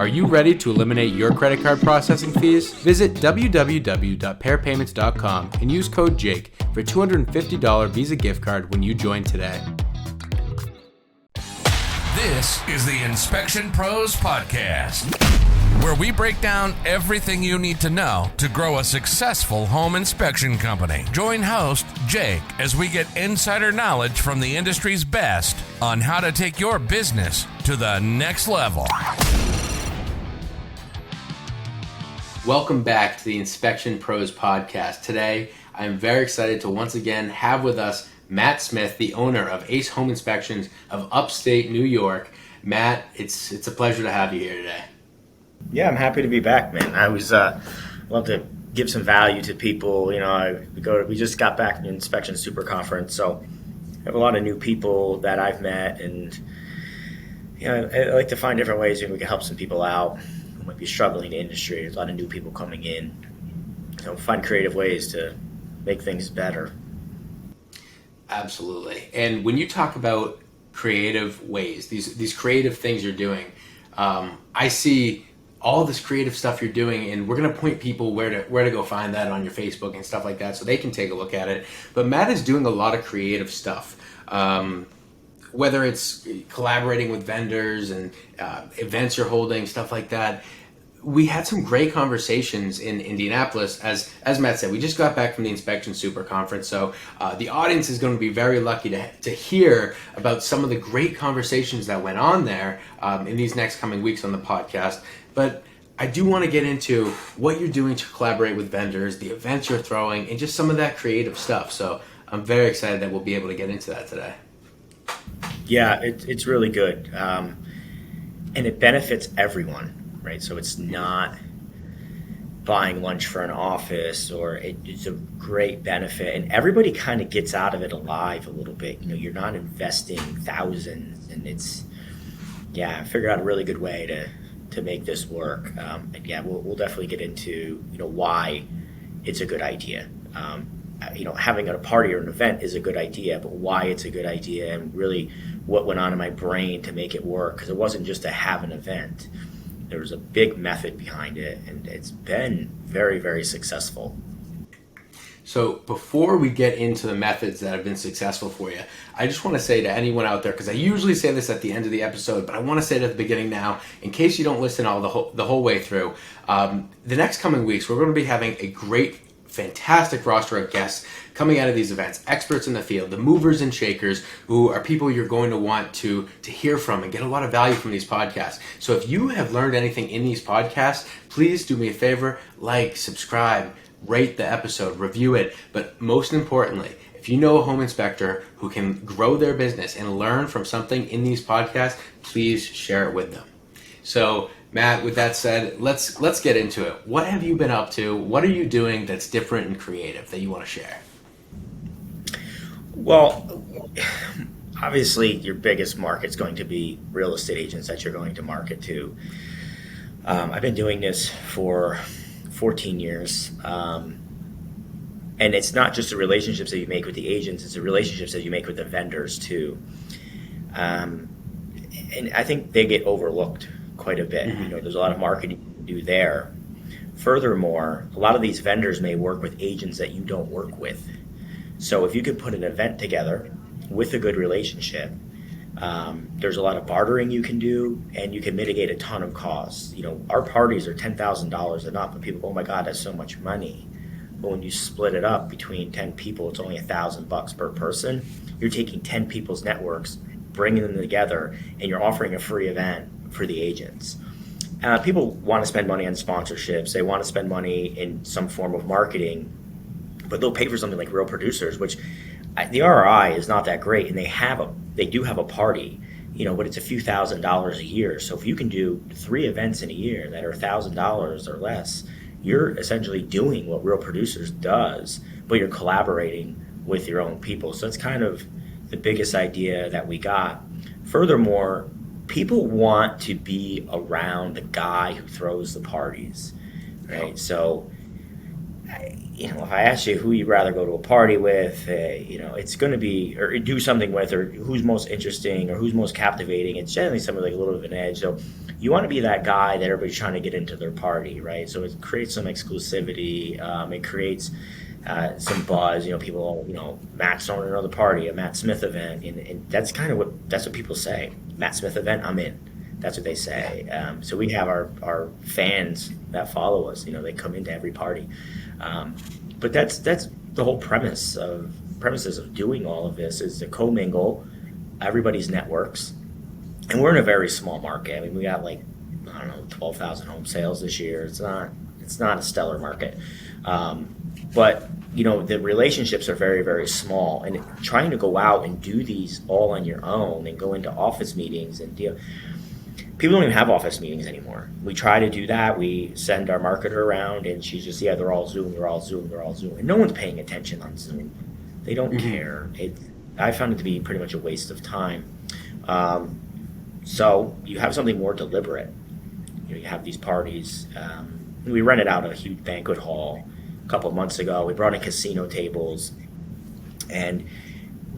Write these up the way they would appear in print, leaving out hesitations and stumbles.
Are you ready to eliminate your credit card processing fees? Visit www.pairpayments.com and use code JAKE for a $250 Visa gift card when you join today. This is the Inspection Pros Podcast, where we break down everything you need to know to grow a successful home inspection company. Join host Jake as we get insider knowledge from the industry's best on how to take your business to the next level. Welcome back to the Inspection Pros Podcast. Today, I am very excited to once again have with us Matt Smith, the owner of Ace Home Inspections of Upstate, New York. Matt, it's a pleasure to have you here today. Yeah, I'm happy to be back, man. I always love to give some value to people. You know, we just got back from the Inspection Super Conference, so I have a lot of new people that I've met, and you know, I like to find different ways we can help some people out who might be struggling in the industry. There's a lot of new people coming in. You know, find creative ways to make things better. Absolutely. And when you talk about creative ways, these creative things you're doing, I see all this creative stuff you're doing, and we're going to point people where to go find that on your Facebook and stuff like that so they can take a look at it. But Matt is doing a lot of creative stuff, whether it's collaborating with vendors and events you're holding, stuff like that. We had some great conversations in Indianapolis. As Matt said, we just got back from the Inspection Super Conference, so the audience is going to be very lucky to hear about some of the great conversations that went on there in these next coming weeks on the podcast. But I do want to get into what you're doing to collaborate with vendors, the events you're throwing, and just some of that creative stuff. So I'm very excited that we'll be able to get into that today. Yeah, it's really good, and it benefits everyone. Right, so it's not buying lunch for an office, or it's a great benefit, and everybody kind of gets out of it alive a little bit. You know, you're not investing thousands, and I figured out a really good way to make this work. And yeah, we'll definitely get into why it's a good idea. Having a party or an event is a good idea, but why it's a good idea, and really what went on in my brain to make it work, because it wasn't just to have an event. There was a big method behind it, and it's been very, very successful. So before we get into the methods that have been successful for you, I just want to say to anyone out there, because I usually say this at the end of the episode, but I want to say it at the beginning now, in case you don't listen the whole way through. The next coming weeks, we're going to be having a great, fantastic roster of guests coming out of these events, experts in the field, the movers and shakers, who are people you're going to want to hear from and get a lot of value from these podcasts. So if you have learned anything in these podcasts, please do me a favor, subscribe, rate the episode, review it. But most importantly, if you know a home inspector who can grow their business and learn from something in these podcasts, please share it with them. So Matt, with that said, let's get into it. What have you been up to? What are you doing that's different and creative that you want to share? Well, obviously your biggest market's going to be real estate agents that you're going to market to. I've been doing this for 14 years. And it's not just the relationships that you make with the agents, it's the relationships that you make with the vendors too. And I think they get overlooked quite a bit. Mm-hmm. There's a lot of marketing to do there. Furthermore, a lot of these vendors may work with agents that you don't work with. So if you can put an event together with a good relationship, there's a lot of bartering you can do, and you can mitigate a ton of costs. Our parties are $10,000 and up, and people go, oh my God, that's so much money. But when you split it up between 10 people, it's only $1,000 per person. You're taking 10 people's networks, bringing them together, and you're offering a free event for the agents. People want to spend money on sponsorships. They want to spend money in some form of marketing, but they'll pay for something like Real Producers, which the ROI is not that great, and they do have a party, but it's a few $1,000s a year. So if you can do 3 events in a year that are $1,000 or less, you're essentially doing what Real Producers does, but you're collaborating with your own people. So that's kind of the biggest idea that we got. Furthermore, people want to be around the guy who throws the parties, right? So if I ask you who you'd rather go to a party with, it's going to be, or do something with, or who's most interesting, or who's most captivating. It's generally something like a little bit of an edge. So you want to be that guy that everybody's trying to get into their party, right? So it creates some exclusivity. It creates some buzz. People, Matt's throwing another party, a Matt Smith event, and that's kind of what people say. Matt Smith event, I'm in. That's what they say. So we have our fans that follow us. They come into every party. But that's the whole premises of doing all of this is to commingle everybody's networks. And we're in a very small market. I mean, we got 12,000 home sales this year. It's not a stellar market. But the relationships are very, very small, and trying to go out and do these all on your own and go into office meetings and people don't even have office meetings anymore. We try to do that. We send our marketer around, and she's just, they're all Zoom. And no one's paying attention on Zoom. They don't care. I found it to be pretty much a waste of time. So you have something more deliberate. You have these parties. We rented out a huge banquet hall a couple of months ago. We brought in casino tables, and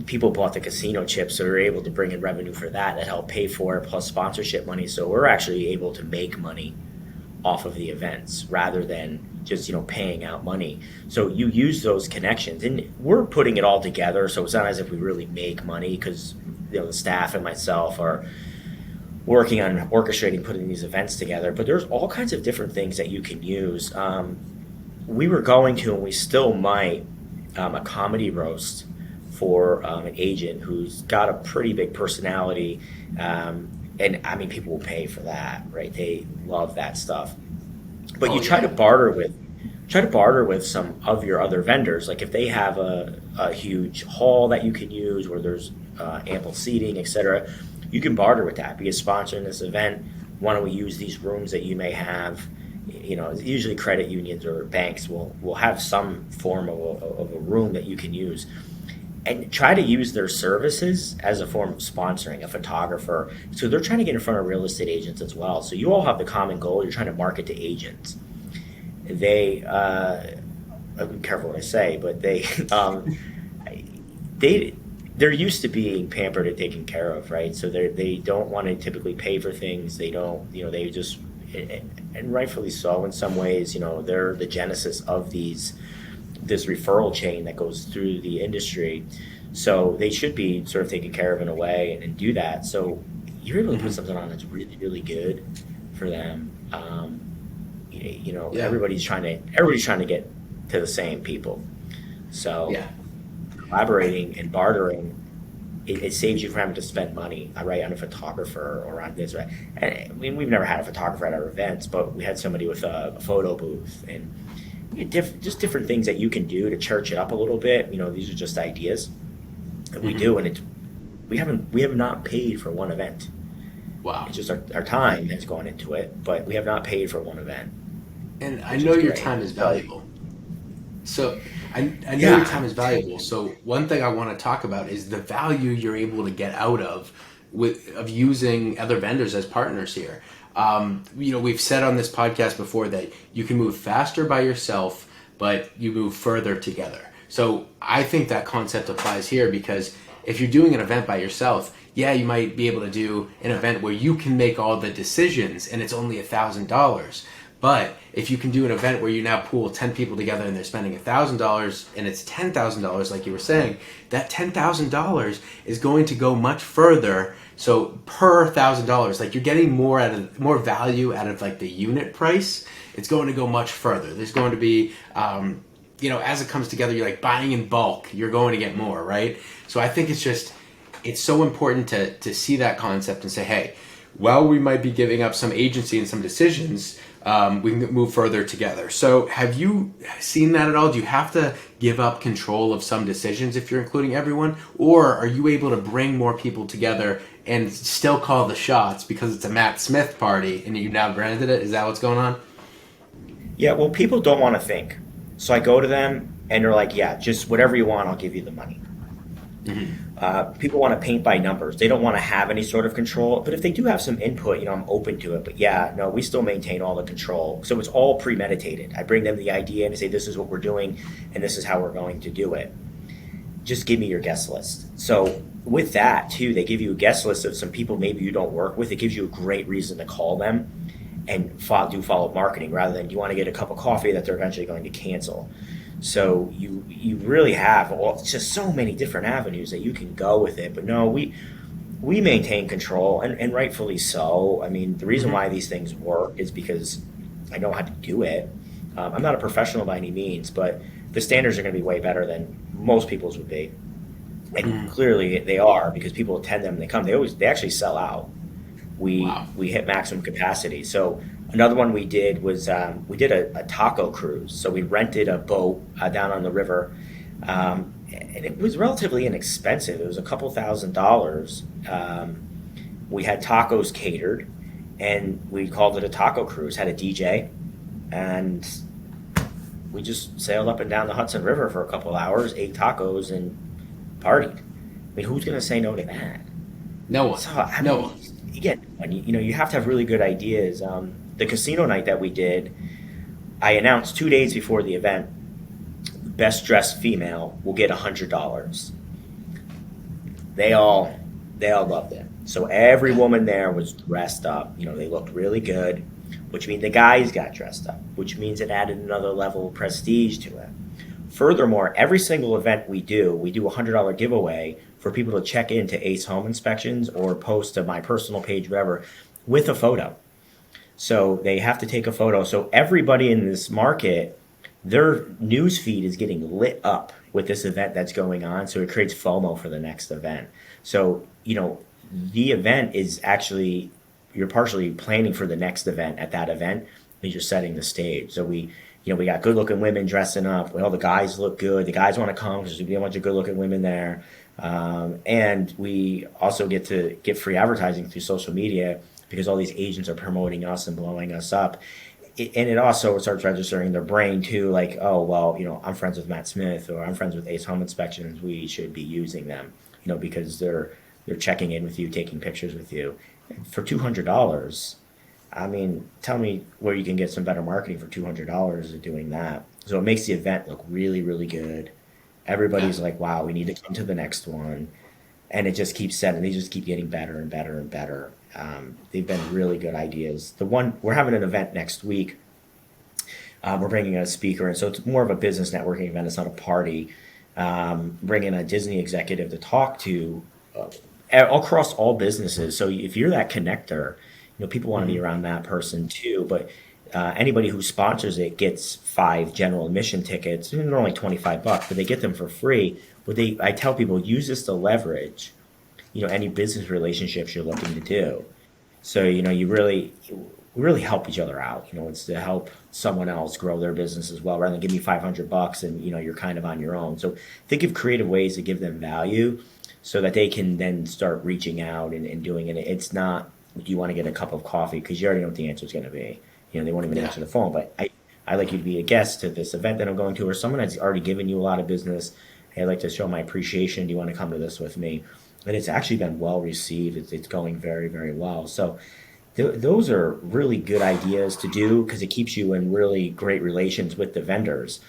people bought the casino chips, so we were able to bring in revenue for that helped pay for it, plus sponsorship money. So we're actually able to make money off of the events rather than just paying out money. So you use those connections, and we're putting it all together. So it's not as if we really make money, because the staff and myself are working on orchestrating putting these events together. But there's all kinds of different things that you can use. We were going to, and we still might, a comedy roast for an agent who's got a pretty big personality, and I mean, people will pay for that, right? They love that stuff. But try to barter with some of your other vendors. Like if they have a huge hall that you can use where there's ample seating, etc., you can barter with that. Be a sponsor in this event. Why don't we use these rooms that you may have? Usually credit unions or banks will have some form of a room that you can use. And try to use their services as a form of sponsoring, a photographer. So they're trying to get in front of real estate agents as well. So you all have the common goal. You're trying to market to agents. They, I'm careful what I say, but they're used to being pampered and taken care of, right? So they don't want to typically pay for things. They don't, they just, and rightfully so in some ways. They're the genesis of this referral chain that goes through the industry. So they should be sort of taken care of in a way and do that. So you're able to put something on that's really, really good for them. Everybody's trying to get to the same people. So collaborating and bartering, it saves you from having to spend money, right, on a photographer or on this, right? And I mean, we've never had a photographer at our events, but we had somebody with a photo booth, and just different things that you can do to church it up a little bit. These are just ideas that we do, and we have not paid for one event. Wow. It's just our time that's gone into it, but we have not paid for one event. And I know your time is valuable. So I know your time is valuable. So one thing I want to talk about is the value you're able to get out of using other vendors as partners here. We've said on this podcast before that you can move faster by yourself, but you move further together. So I think that concept applies here, because if you're doing an event by yourself, you might be able to do an event where you can make all the decisions and it's only $1,000. But if you can do an event where you now pool 10 people together and they're spending $1,000 and it's $10,000, like you were saying, that $10,000 is going to go much further. So per $1,000, like you're getting more value out of like the unit price. It's going to go much further. There's going to be, as it comes together, you're like buying in bulk. You're going to get more, right? So I think it's so important to see that concept and say, hey, while we might be giving up some agency and some decisions, we can move further together. So have you seen that at all? Do you have to give up control of some decisions if you're including everyone? Or are you able to bring more people together and still call the shots because it's a Matt Smith party and you now granted it? Is that what's going on? Yeah, well, people don't want to think. So I go to them and they're like, just whatever you want, I'll give you the money. Mm-hmm. People want to paint by numbers. They don't want to have any sort of control. But if they do have some input, I'm open to it. But yeah, no, we still maintain all the control. So it's all premeditated. I bring them the idea and I say, this is what we're doing and this is how we're going to do it. Just give me your guest list. So with that too, they give you a guest list of some people maybe you don't work with. It gives you a great reason to call them and do follow-up marketing rather than you want to get a cup of coffee that they're eventually going to cancel. So you really have just so many different avenues that you can go with it. But no, we maintain control, and rightfully so. I mean, the reason why these things work is because I know how to do it. I'm not a professional by any means, but the standards are going to be way better than most people's would be. And clearly they are, because people attend them and they come. They actually sell out. We hit maximum capacity. So another one we did was we did a taco cruise. So we rented a boat down on the river, and it was relatively inexpensive. It was a couple $1,000s. We had tacos catered, and we called it a taco cruise. Had a DJ, and we just sailed up and down the Hudson River for a couple hours, ate tacos, and partied. I mean, who's going to say no to that? No one. So, No one. Again, you have to have really good ideas. The casino night that we did, I announced 2 days before the event, best dressed female will get $100. They all loved it. So every woman there was dressed up. They looked really good, which means the guys got dressed up, which means it added another level of prestige to it. Furthermore, every single event we do a $100 giveaway for people to check into Ace Home Inspections or post to my personal page, wherever, with a photo. So they have to take a photo. So everybody in this market, their news feed is getting lit up with this event that's going on. So it creates FOMO for the next event. So, the event is actually, you're partially planning for the next event at that event, and you're setting the stage. So we got good-looking women dressing up. Well, the guys look good. The guys want to come because there's a bunch of good-looking women there. And we also get to get free advertising through social media because all these agents are promoting us and blowing us up. And it also starts registering in their brain too, like, oh, well, I'm friends with Matt Smith or I'm friends with Ace Home Inspections. We should be using them, because they're checking in with you, taking pictures with you. For $200, I mean, tell me where you can get some better marketing for $200 of doing that. So it makes the event look really, really good. Everybody's like, wow, we need to come to the next one. And it just keeps setting. They just keep getting better and better and better. They've been really good ideas. We're having an event next week. We're bringing a speaker, and so it's more of a business networking event. It's not a party. Bringing a Disney executive to talk to across all businesses. So if you're that connector, people want to be around that person too. But anybody who sponsors it gets 5 general admission tickets. They're only $25, but they get them for free. But I tell people, use this to leverage, any business relationships you're looking to do. So, you really help each other out. It's to help someone else grow their business as well, rather than give me $500 and, you're kind of on your own. So think of creative ways to give them value so that they can then start reaching out and doing it. It's not, do you want to get a cup of coffee? Because you already know what the answer is going to be. They won't even answer the phone. But I like you to be a guest to this event that I'm going to, or someone that's already given you a lot of business. Hey, I'd like to show my appreciation. Do you want to come to this with me? And it's actually been well received. It's going very, very well. So those are really good ideas to do because it keeps you in really great relations with the vendors.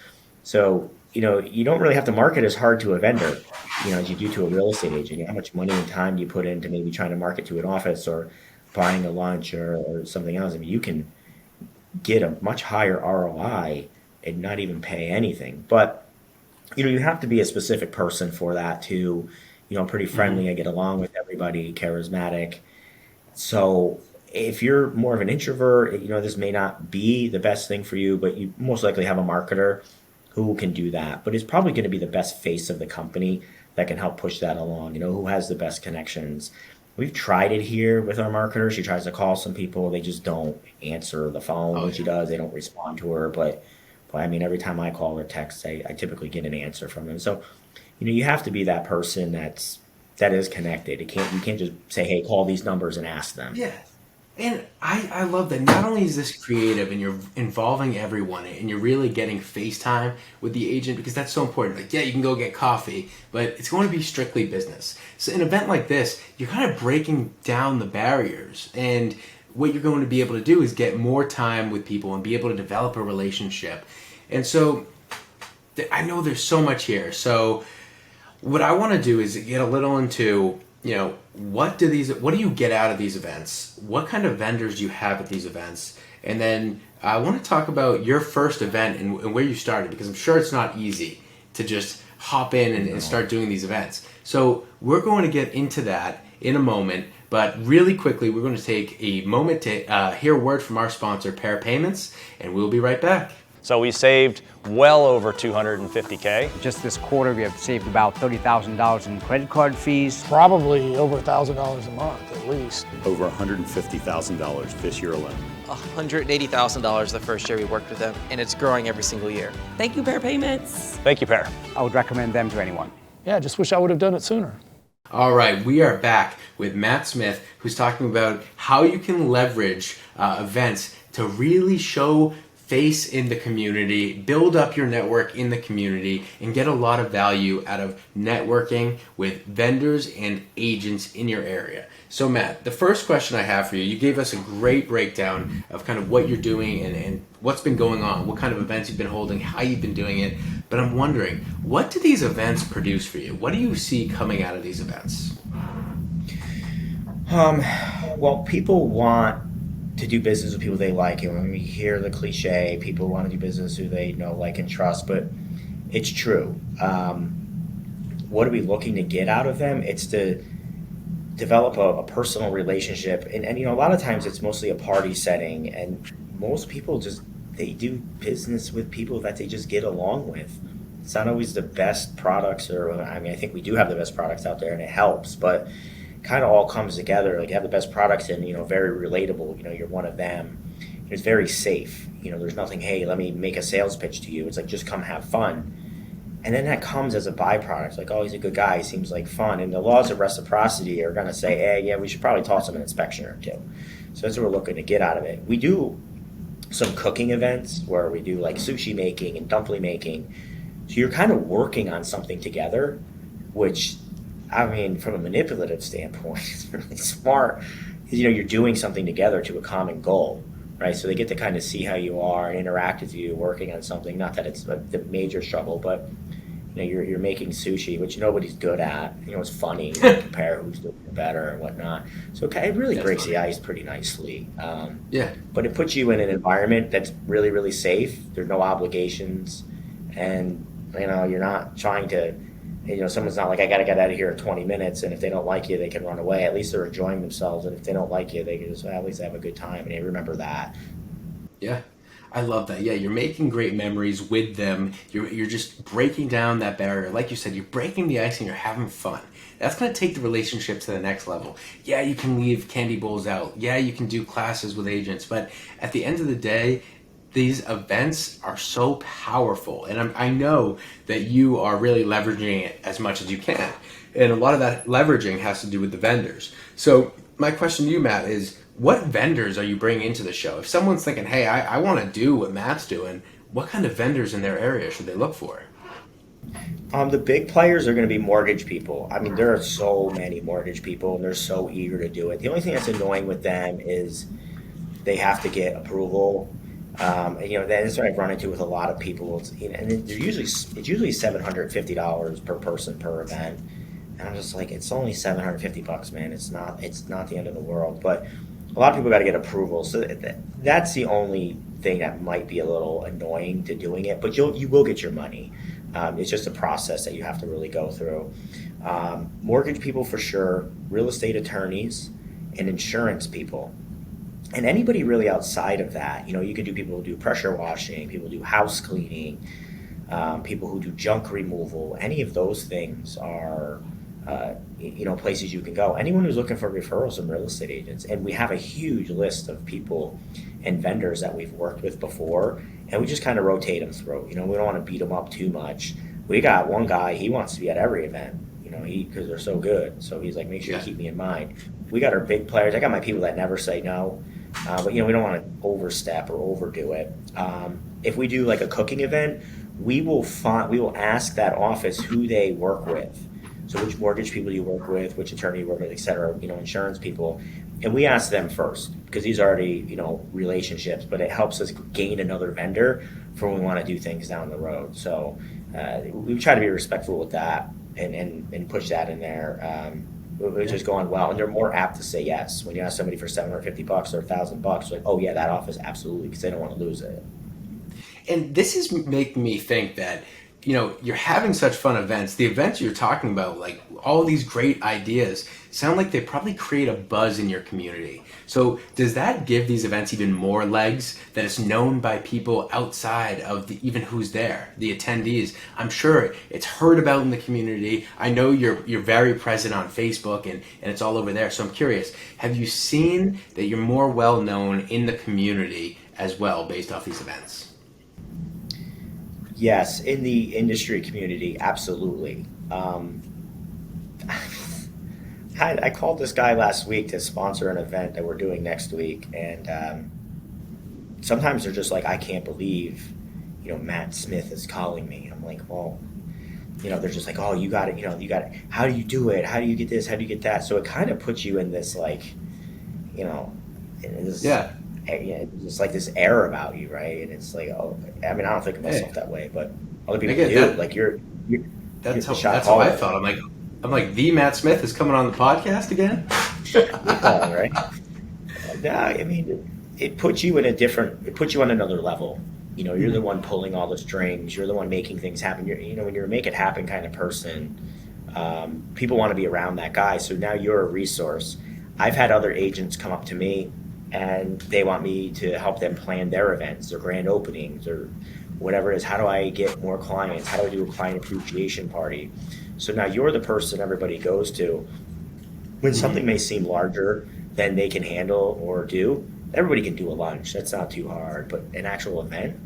So, you don't really have to market as hard to a vendor, as you do to a real estate agent. How much money and time do you put into maybe trying to market to an office or buying a lunch or something else? I mean, you can get a much higher ROI and not even pay anything. But, you have to be a specific person for that too. Pretty friendly. I get along with everybody, charismatic. So if you're more of an introvert, this may not be the best thing for you, but you most likely have a marketer who can do that. But it's probably going to be the best face of the company that can help push that along, who has the best connections. We've tried it here with our marketer. She tries to call some people. They just don't answer the phone when she does. They don't respond to her. But I mean, every time I call or text, I typically get an answer from them. So, you have to be that person that is connected. You can't just say, hey, call these numbers and ask them. Yeah. And I love that not only is this creative and you're involving everyone and you're really getting FaceTime with the agent, because that's so important. Like, yeah, you can go get coffee, but it's going to be strictly business. So an event like this, you're kind of breaking down the barriers, and what you're going to be able to do is get more time with people and be able to develop a relationship. And so I know there's so much here. So what I want to do is get a little into, what do you get out of these events? What kind of vendors do you have at these events? And then I want to talk about your first event and where you started, because I'm sure it's not easy to just hop in and start doing these events. So we're going to get into that in a moment, but really quickly, we're going to take a moment to hear a word from our sponsor, Pair Payments, and we'll be right back. So we saved well over $250K. Just this quarter, we have saved about $30,000 in credit card fees. Probably over $1,000 a month at least. Over $150,000 this year alone. $180,000 the first year we worked with them, and it's growing every single year. Thank you, Pair Payments. Thank you, Pair. I would recommend them to anyone. Yeah, just wish I would have done it sooner. All right, we are back with Matt Smith, who's talking about how you can leverage events to really show face in the community, build up your network in the community, and get a lot of value out of networking with vendors and agents in your area. So Matt, the first question I have for you gave us a great breakdown of kind of what you're doing and what's been going on, what kind of events you've been holding, how you've been doing it. But I'm wondering, what do these events produce for you? What do you see coming out of these events? Well, people want to do business with people they like. And when we hear the cliche, people want to do business who they know, like, and trust, but it's true. What are we looking to get out of them? It's to develop a personal relationship. And a lot of times it's mostly a party setting, and most people they do business with people that they just get along with. It's not always the best products, I think we do have the best products out there and it helps, but kind of all comes together. Like, you have the best products and, very relatable, you're one of them. It's very safe. There's nothing, hey, let me make a sales pitch to you. It's like, just come have fun. And then that comes as a byproduct. Like, oh, he's a good guy. He seems like fun. And the laws of reciprocity are going to say, hey, yeah, we should probably toss him an inspection or two. So that's what we're looking to get out of it. We do some cooking events where we do like sushi making and dumpling making. So you're kind of working on something together, which, from a manipulative standpoint, it's really smart. Because, you're doing something together to a common goal, right? So they get to kind of see how you are and interact with you working on something. Not that it's the major struggle, but you're making sushi, which nobody's good at. It's funny. You compare who's doing it better and whatnot. So it really breaks the ice pretty nicely. Yeah. But it puts you in an environment that's really, really safe. There's no obligations, and you're not trying to. Someone's not like, I got to get out of here in 20 minutes, and if they don't like you, they can run away. At least they're enjoying themselves, and if they don't like you, they can just, at least have a good time, and they remember that. Yeah, I love that. Yeah, you're making great memories with them. You're just breaking down that barrier. Like you said, you're breaking the ice and you're having fun. That's going to take the relationship to the next level. Yeah, you can leave candy bowls out. Yeah, you can do classes with agents, but at the end of the day, these events are so powerful, and I know that you are really leveraging it as much as you can, and a lot of that leveraging has to do with the vendors. So my question to you, Matt, is what vendors are you bringing into the show? If someone's thinking, hey, I want to do what Matt's doing, what kind of vendors in their area should they look for? The big players are going to be mortgage people. There are so many mortgage people, and they're so eager to do it. The only thing that's annoying with them is they have to get approval. That's what I've run into with a lot of people. It's usually $750 per person per event, and I'm just like, it's only $750, man. It's not the end of the world. But a lot of people got to get approval, so that's the only thing that might be a little annoying to doing it. But you will get your money. It's just a process that you have to really go through. Mortgage people for sure, real estate attorneys, and insurance people. And anybody really outside of that, you could do people who do pressure washing, people who do house cleaning, people who do junk removal. Any of those things are, places you can go. Anyone who's looking for referrals from real estate agents. And we have a huge list of people and vendors that we've worked with before, and we just kind of rotate them through. We don't want to beat them up too much. We got one guy, he wants to be at every event, because they're so good. So he's like, make sure you keep me in mind. We got our big players. I got my people that never say no. But we don't want to overstep or overdo it. If we do like a cooking event, we will ask that office who they work with. So which mortgage people do you work with, which attorney you work with, et cetera, insurance people. And we ask them first because these are already, relationships, but it helps us gain another vendor for when we want to do things down the road. So we try to be respectful with that and push that in there. Which is going well, and they're more apt to say yes. When you ask somebody for $750 or $1,000, like, oh yeah, that office, absolutely, because they don't want to lose it. And this is making me think that, you're having such fun events. The events you're talking about, like all these great ideas, sound like they probably create a buzz in your community. So does that give these events even more legs, that it's known by people outside of even who's there, the attendees? I'm sure it's heard about in the community. I know you're very present on Facebook and it's all over there. So I'm curious, have you seen that you're more well known in the community as well based off these events? Yes, in the industry community, absolutely. I called this guy last week to sponsor an event that we're doing next week, and sometimes they're just like, I can't believe, Matt Smith is calling me. I'm like, well, they're just like, oh, you got it, you got it. How do you do it? How do you get this? How do you get that? So it kind of puts you in this like, just like this air about you, right? And it's like, oh, I mean, I don't think of myself that way, but other people do. That. Like you're that's how I thought. I'm like, the Matt Smith is coming on the podcast again. Right? No, I mean, it puts you on another level. You're the one pulling all the strings. You're the one making things happen. When you're a make it happen kind of person, people want to be around that guy. So now you're a resource. I've had other agents come up to me and they want me to help them plan their events, their grand openings, or whatever it is. How do I get more clients? How do I do a client appreciation party? So now you're the person everybody goes to. When something may seem larger than they can handle or do, everybody can do a lunch. That's not too hard. But an actual event,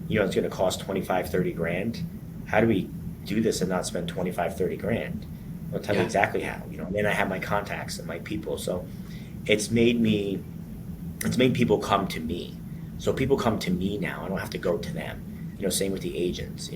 it's going to cost 25, 30 grand. How do we do this and not spend 25, 30 grand? I'll tell you exactly how. And then I have my contacts and my people. So it's made people come to me. So people come to me now. I don't have to go to them. Same with the agents,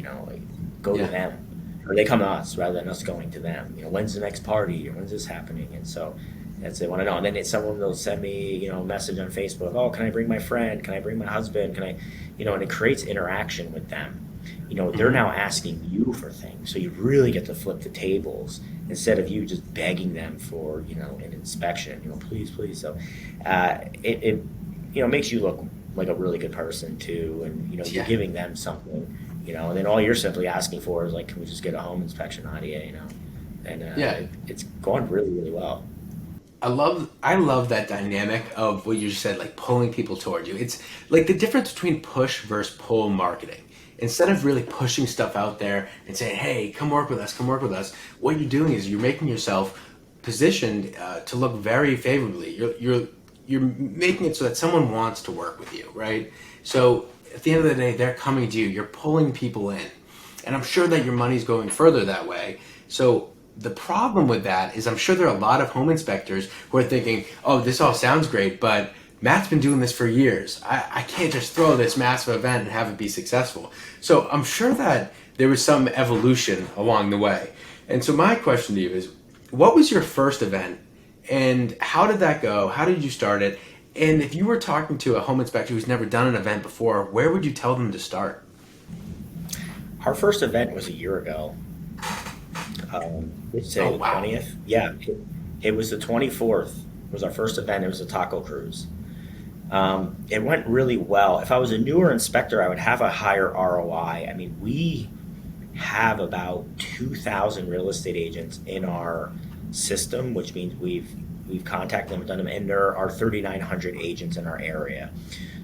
go to them. Or they come to us rather than us going to them. When's the next party or when's this happening? And so that's they want to know. And then someone will send me, a message on Facebook. Oh, can I bring my friend? Can I bring my husband? Can I, and it creates interaction with them. They're now asking you for things. So you really get to flip the tables instead of you just begging them for, an inspection, please. So it makes you look like a really good person too. And, you're giving them something, and then all you're simply asking for is like, can we just get a home inspection out of you, And it's going really, really well. I love that dynamic of what you just said, like pulling people towards you. It's like the difference between push versus pull marketing. Instead of really pushing stuff out there and saying, hey, come work with us, what you're doing is you're making yourself positioned to look very favorably. You're making it so that someone wants to work with you, right? So at the end of the day, they're coming to you. You're pulling people in. And I'm sure that your money's going further that way. So the problem with that is I'm sure there are a lot of home inspectors who are thinking, oh, this all sounds great, but Matt's been doing this for years. I can't just throw this massive event and have it be successful. So I'm sure that there was some evolution along the way. And so my question to you is, what was your first event and how did that go? How did you start it? And if you were talking to a home inspector who's never done an event before, where would you tell them to start? Our first event was a year ago. Which day, the 20th? Yeah, it was the 24th. It was our first event. It was a taco cruise. It went really well. If I was a newer inspector, I would have a higher ROI. I mean, we have about 2,000 real estate agents in our system, which means we've contacted them and done them, and there are 3,900 agents in our area.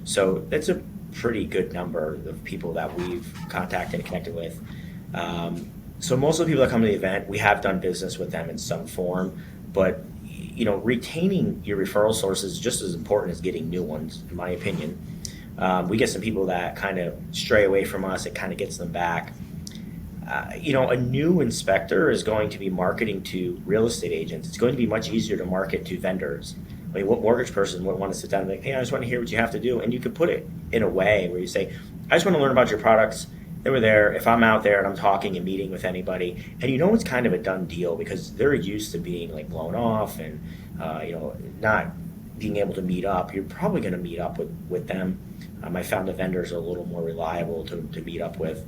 So that's a pretty good number of people that we've contacted and connected with. So most of the people that come to the event, we have done business with them in some form, but retaining your referral sources is just as important as getting new ones, in my opinion. We get some people that kind of stray away from us. It kind of gets them back. A new inspector is going to be marketing to real estate agents. It's going to be much easier to market to vendors. I mean, what mortgage person would want to sit down and be like, hey, I just want to hear what you have to do? And you could put it in a way where you say, I just want to learn about your products. They were there. If I'm out there and I'm talking and meeting with anybody, and it's kind of a done deal because they're used to being like blown off and not being able to meet up. You're probably going to meet up with them. I found the vendors are a little more reliable to meet up with,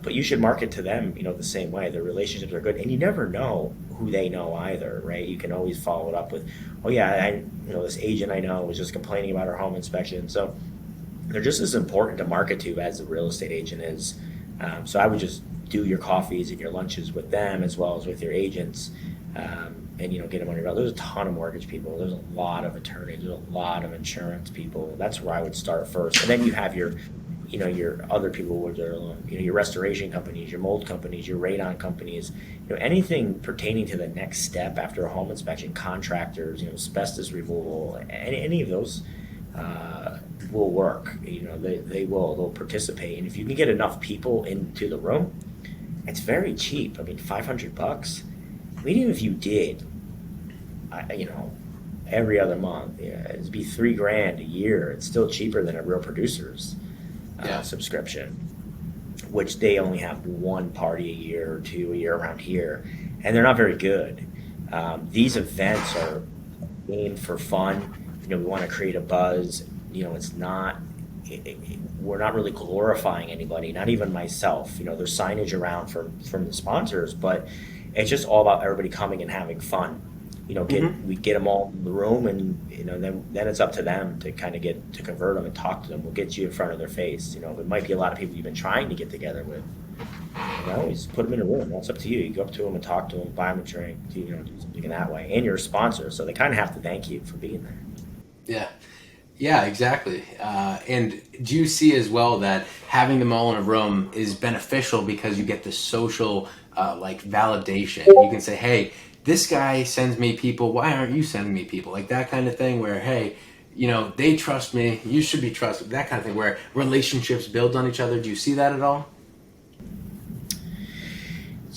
but you should market to them the same way. Their relationships are good, and you never know who they know either, right? You can always follow it up with, oh yeah, this agent I know was just complaining about our home inspection. So they're just as important to market to as the real estate agent is. So I would just do your coffees and your lunches with them as well as with your agents, and get them on your belt. There's a ton of mortgage people. There's a lot of attorneys. There's a lot of insurance people. That's where I would start first. And then you have your other people with your restoration companies, your mold companies, your radon companies, anything pertaining to the next step after a home inspection, contractors, asbestos removal, any of those will work. They'll participate. And if you can get enough people into the room, it's very cheap. I mean, $500. Even if you did, every other month, it'd be $3,000 a year. It's still cheaper than a real producer's subscription, which they only have one party a year or two a year around here, and they're not very good. These events are aimed for fun. We want to create a buzz. It's not. We're not really glorifying anybody, not even myself. There's signage around from the sponsors, but it's just all about everybody coming and having fun. We get them all in the room, and then it's up to them to kind of get to convert them and talk to them. We'll get you in front of their face. It might be a lot of people you've been trying to get together with. Just put them in a room. That's up to you. You go up to them and talk to them, buy them a drink, do something in that way. And you're a sponsor, so they kind of have to thank you for being there. Yeah, exactly. And do you see as well that having them all in a room is beneficial because you get the social validation? You can say, hey, this guy sends me people. Why aren't you sending me people? Like that kind of thing where, hey, they trust me. You should be trusted. That kind of thing where relationships build on each other. Do you see that at all?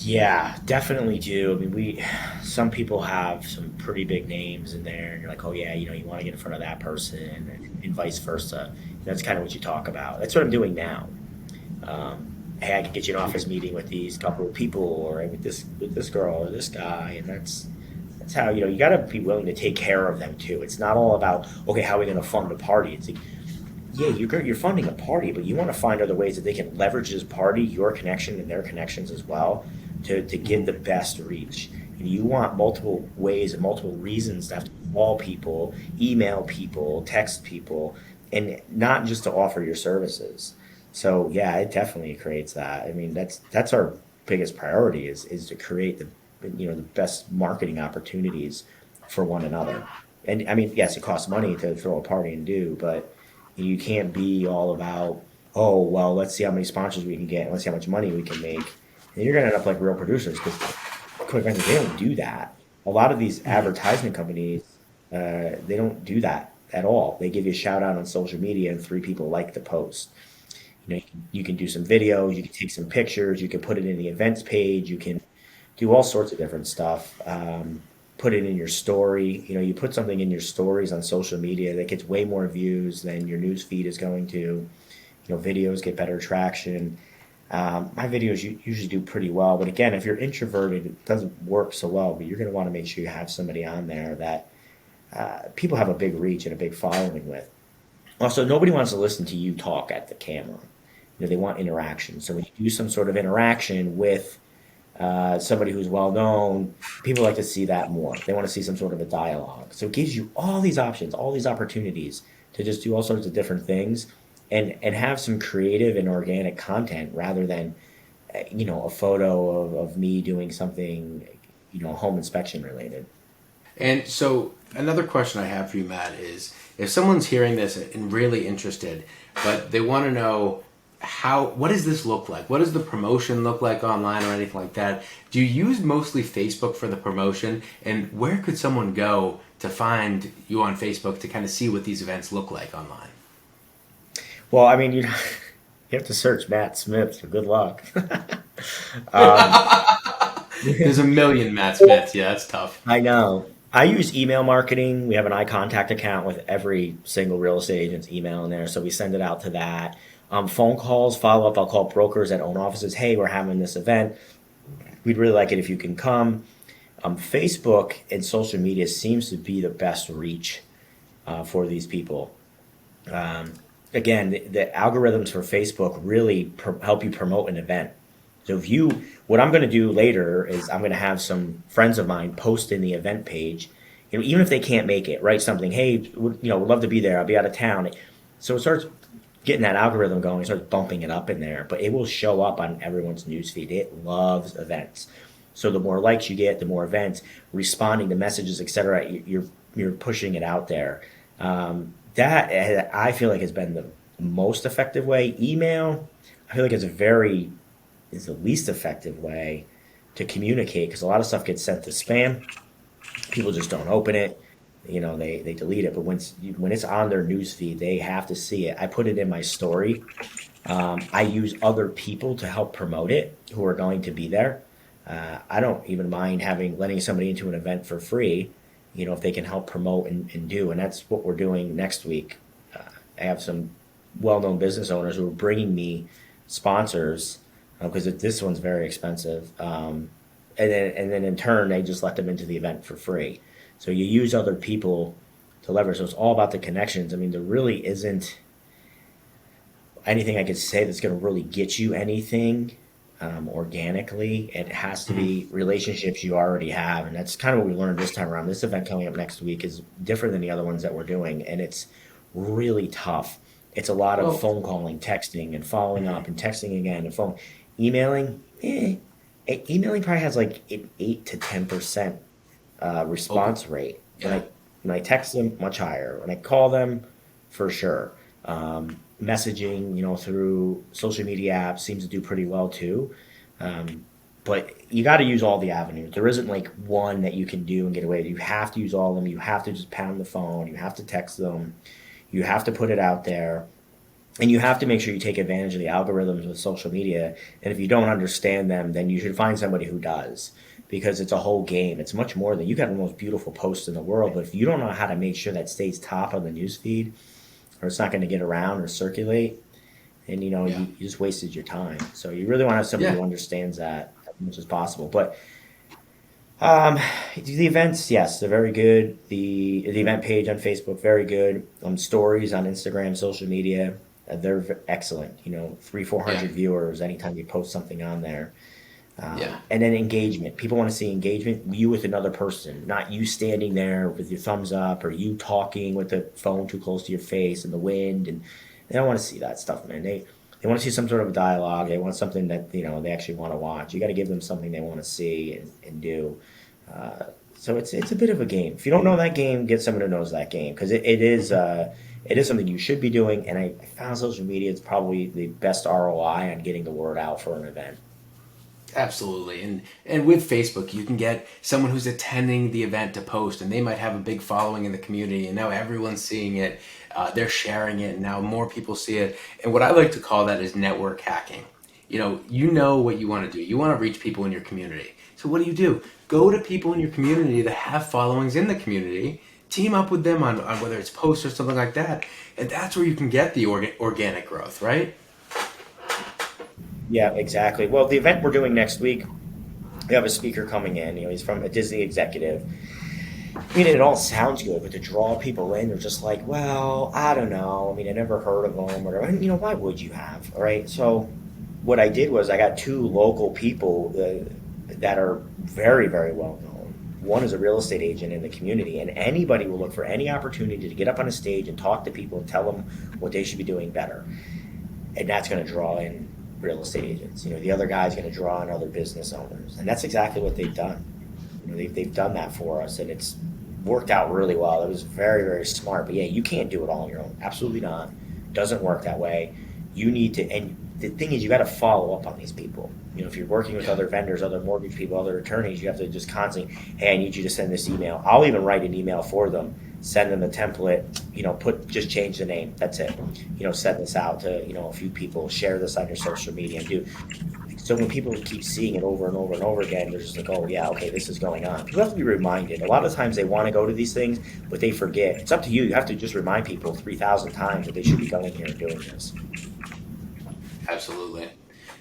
Yeah, definitely do. I mean, some people have some pretty big names in there, and you're like, oh yeah, you want to get in front of that person, and vice versa. That's kind of what you talk about. That's what I'm doing now. Hey, I can get you an office meeting with these couple of people, or with this girl or this guy, and that's how you got to be willing to take care of them too. It's not all about, okay, how are we going to fund a party? It's like, yeah, you're funding a party, but you want to find other ways that they can leverage this party, your connection and their connections as well, to give the best reach. You want multiple ways and multiple reasons to have to call people, email people, text people, and not just to offer your services. So yeah, it definitely creates that. I mean, that's our biggest priority is to create the best marketing opportunities for one another. And I mean, yes, it costs money to throw a party and do, but you can't be all about, oh well, let's see how many sponsors we can get, and let's see how much money we can make. And you're gonna end up like real producers, because quite frankly, they don't do that. A lot of these advertisement companies, they don't do that at all. They give you a shout out on social media and 3 people like the post. You can do some videos, you can take some pictures, you can put it in the events page, you can do all sorts of different stuff. Put it in your story. You put something in your stories on social media that gets way more views than your news feed is going to. Videos get better traction. My videos usually do pretty well, but again, if you're introverted, it doesn't work so well. But you're going to want to make sure you have somebody on there that people have a big reach and a big following with. Also, nobody wants to listen to you talk at the camera. They want interaction. So when you do some sort of interaction with somebody who's well known, people like to see that more. They want to see some sort of a dialogue. So it gives you all these options, all these opportunities to just do all sorts of different things. And have some creative and organic content rather than, a photo of me doing something, home inspection related. And so another question I have for you, Matt, is if someone's hearing this and really interested, but they want to know what does this look like? What does the promotion look like online or anything like that? Do you use mostly Facebook for the promotion? And where could someone go to find you on Facebook to kind of see what these events look like online? Well, I mean, you have to search Matt Smith, so good luck. There's a million Matt Smiths. Yeah, that's tough. I know. I use email marketing. We have an iContact account with every single real estate agent's email in there, so we send it out to that. Phone calls, follow up. I'll call brokers that own offices. Hey, we're having this event. We'd really like it if you can come. Facebook and social media seems to be the best reach for these people. Again, the algorithms for Facebook really help you promote an event. So what I'm going to do later is I'm going to have some friends of mine post in the event page, even if they can't make it, write something, hey, would love to be there. I'll be out of town. So it starts getting that algorithm going, it starts bumping it up in there, but it will show up on everyone's newsfeed. It loves events. So the more likes you get, the more events, responding to messages, etc. You're pushing it out there. That I feel like has been the most effective way. Email, I feel like is the least effective way to communicate, because a lot of stuff gets sent to spam. People just don't open it. They delete it. But when it's on their newsfeed, they have to see it. I put it in my story. I use other people to help promote it who are going to be there. I don't even mind letting somebody into an event for free, if they can help promote and do. And that's what we're doing next week. I have some well-known business owners who are bringing me sponsors because this one's very expensive. And then in turn, they just let them into the event for free. So you use other people to leverage. So it's all about the connections. I mean, there really isn't anything I could say that's going to really get you anything organically. It has to be relationships you already have. And that's kind of what we learned this time around. This event coming up next week is different than the other ones that we're doing. And it's really tough. It's a lot of phone calling, texting, and following up, and texting again, and emailing. Emailing probably has like an 8 to 10% response rate. When I text them, much higher. When I call them, for sure. Messaging, through social media apps seems to do pretty well too. But you got to use all the avenues. There isn't like one that you can do and get away with. You have to use all of them. You have to just pound the phone. You have to text them. You have to put it out there. And you have to make sure you take advantage of the algorithms with social media. And if you don't understand them, then you should find somebody who does, because it's a whole game. It's much more than, you got the most beautiful posts in the world, but if you don't know how to make sure that stays top of the newsfeed, or it's not going to get around or circulate, then you just wasted your time. So you really want to have somebody who understands that as much as possible. But the events, yes, they're very good. The event page on Facebook, very good. Stories on Instagram, social media, they're excellent. 300-400 viewers anytime you post something on there. And then engagement. People want to see engagement, you with another person, not you standing there with your thumbs up, or you talking with the phone too close to your face and the wind. And they don't want to see that stuff, man. They want to see some sort of dialogue. They want something that they actually want to watch. You got to give them something they want to see and do. So it's a bit of a game. If you don't know that game, get someone who knows that game, because it is something you should be doing. And I found social media is probably the best ROI on getting the word out for an event. Absolutely. And with Facebook, you can get someone who's attending the event to post, and they might have a big following in the community, and now everyone's seeing it. They're sharing it, and now more people see it. And what I like to call that is network hacking. You know what you want to do. You want to reach people in your community. So what do? Go to people in your community that have followings in the community, team up with them on whether it's posts or something like that. And that's where you can get the organic growth, right? Yeah, exactly. Well, the event we're doing next week, we have a speaker coming in. He's from a Disney executive. I mean, it all sounds good, but to draw people in, they're just like, well, I don't know. I mean, I never heard of them, or why would you have? All right. So what I did was I got 2 local people that are very, very well known. One is a real estate agent in the community, and anybody will look for any opportunity to get up on a stage and talk to people and tell them what they should be doing better. And that's going to draw in real estate agents. The other guy's going to draw in other business owners, and that's exactly what they've done. They've done that for us, and it's worked out really well. It was very, very smart. But you can't do it all on your own. Absolutely not. Doesn't work that way. You need to, and the thing is, you got to follow up on these people. If you're working with other vendors, other mortgage people, other attorneys, you have to just constantly, hey, I need you to send this email. I'll even write an email for them, send them a template, just change the name. That's it. Send this out to, a few people, share this on your social media, and do. So when people keep seeing it over and over and over again, they're just like, oh yeah, okay, this is going on. People have to be reminded. A lot of times they want to go to these things, but they forget. It's up to you. You have to just remind people 3,000 times that they should be going here and doing this. Absolutely.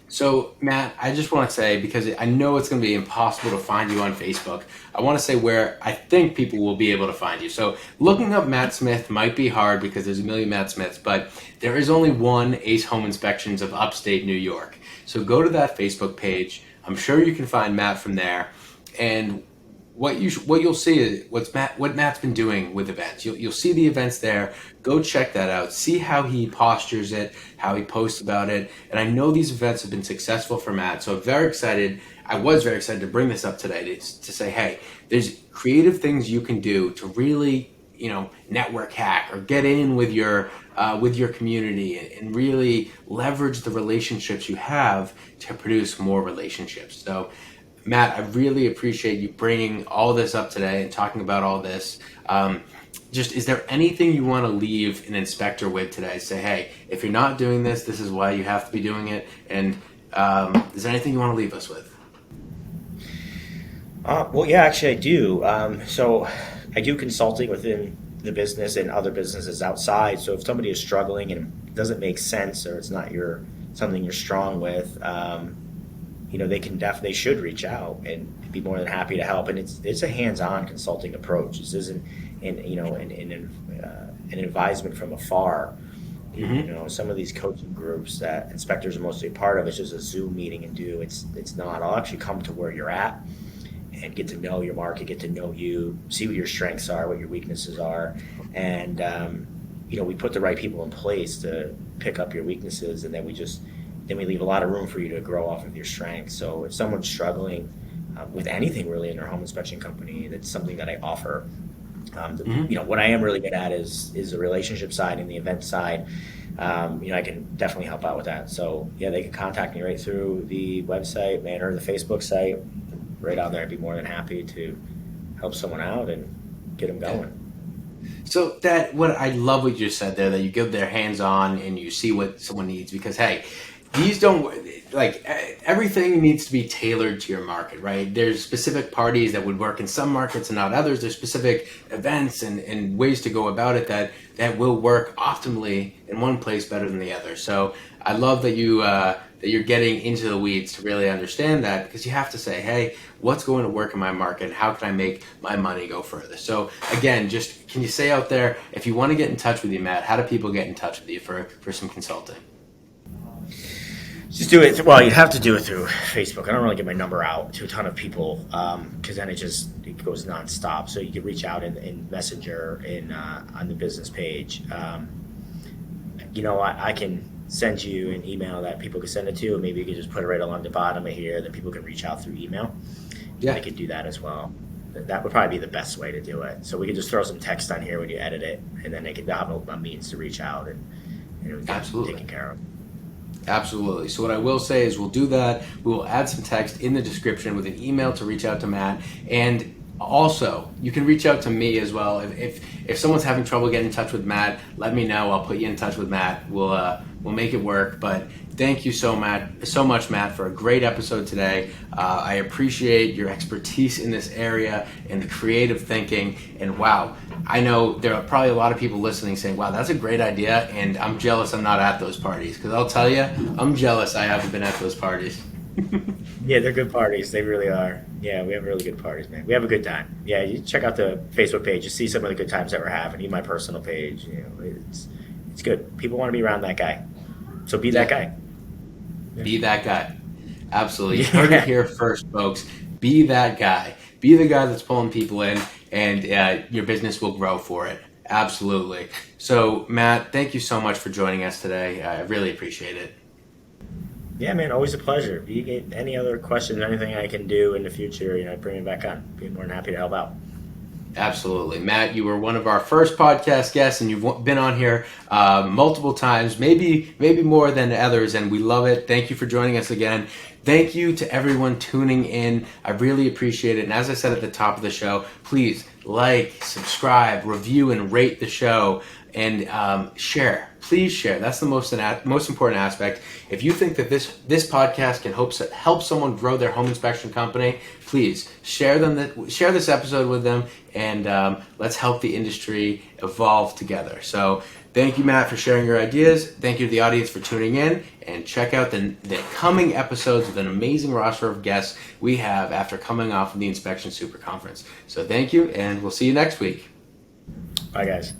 So, Matt, I just want to say, because I know it's going to be impossible to find you on Facebook, I want to say where I think people will be able to find you. So, looking up Matt Smith might be hard because there's a million Matt Smiths, but there is only one Ace Home Inspections of Upstate New York. So, go to that Facebook page. I'm sure you can find Matt from there. And what you'll see is what Matt's been doing with events. You'll see the events there. Go check that out. See how he postures it, how he posts about it. And I know these events have been successful for Matt, so I'm very excited. I was very excited to bring this up today to say, hey, there's creative things you can do to really, network hack or get in with your community and really leverage the relationships you have to produce more relationships. So, Matt, I really appreciate you bringing all this up today and talking about all this. Is there anything you want to leave an inspector with today? Say, hey, if you're not doing this, this is why you have to be doing it. And is there anything you want to leave us with? Well, yeah, actually I do. So I do consulting within the business and other businesses outside. So if somebody is struggling and it doesn't make sense or it's not something you're strong with, they should reach out and be more than happy to help. And it's a hands-on consulting approach. This isn't an advisement from afar. Mm-hmm. Some of these coaching groups that inspectors are mostly a part of, it's just a Zoom meeting and do. It's not. I'll actually come to where you're at and get to know your market, get to know you, see what your strengths are, what your weaknesses are, and we put the right people in place to pick up your weaknesses, and then we leave a lot of room for you to grow off of your strengths. So if someone's struggling with anything really in their home inspection company, that's something that I offer. What I am really good at is the relationship side and the event side. I can definitely help out with that. So yeah, they can contact me right through the website, or the Facebook site, right on there. I'd be more than happy to help someone out and get them going. So I love what you just said there, that you give their hands on and you see what someone needs, because hey, these don't, everything needs to be tailored to your market, right? There's specific parties that would work in some markets and not others. There's specific events and ways to go about it that will work optimally in one place better than the other. So I love that you're getting into the weeds to really understand that, because you have to say, hey, what's going to work in my market and how can I make my money go further? So again, just can you say out there, if you want to get in touch with you, Matt, how do people get in touch with you for some consulting? Just do it. Well, you have to do it through Facebook. I don't really get my number out to a ton of people because then it goes nonstop. So you can reach out in Messenger on the business page. I can send you an email that people can send it to, and maybe you can just put it right along the bottom of here that people can reach out through email. Yeah, I could do that as well. That would probably be the best way to do it. So we can just throw some text on here when you edit it, and then they can have a means to reach out and get taken care of. Absolutely. So what I will say is we'll do that. We will add some text in the description with an email to reach out to Matt. And also, you can reach out to me as well. If someone's having trouble getting in touch with Matt, let me know. I'll put you in touch with Matt. We'll make it work. But thank you so much, Matt, for a great episode today. I appreciate your expertise in this area and the creative thinking. And wow, I know there are probably a lot of people listening saying, wow, that's a great idea. And I'm jealous I'm not at those parties, because I'll tell you, I'm jealous I haven't been at those parties. Yeah, they're good parties. They really are. Yeah, we have really good parties, man. We have a good time. Yeah, you check out the Facebook page. You see some of the good times that we're having. Even my personal page. It's good. People want to be around that guy. So be that guy. Be that guy. Absolutely. You heard it here first, folks. Be that guy. Be the guy that's pulling people in, and your business will grow for it. Absolutely. So, Matt, thank you so much for joining us today. I really appreciate it. Yeah, man, always a pleasure. If you get any other questions, anything I can do in the future, bring me back on. Be more than happy to help out. Absolutely. Matt, you were one of our first podcast guests, and you've been on here multiple times, maybe more than others, and we love it. Thank you for joining us again. Thank you to everyone tuning in. I really appreciate it. And as I said at the top of the show, please like, subscribe, review, and rate the show, and share. please share. That's the most important aspect. If you think that this podcast can help someone grow their home inspection company, please share this episode with them, and let's help the industry evolve together. So thank you, Matt, for sharing your ideas. Thank you to the audience for tuning in, and check out the coming episodes with an amazing roster of guests we have after coming off of the Inspection Super Conference. So thank you, and we'll see you next week. Bye, guys.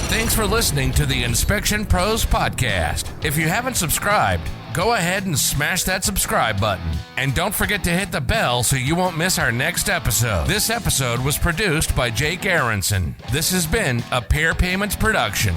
Thanks for listening to the Inspection Pros Podcast. If you haven't subscribed, go ahead and smash that subscribe button. And don't forget to hit the bell so you won't miss our next episode. This episode was produced by Jake Aronson. This has been a Pair Payments production.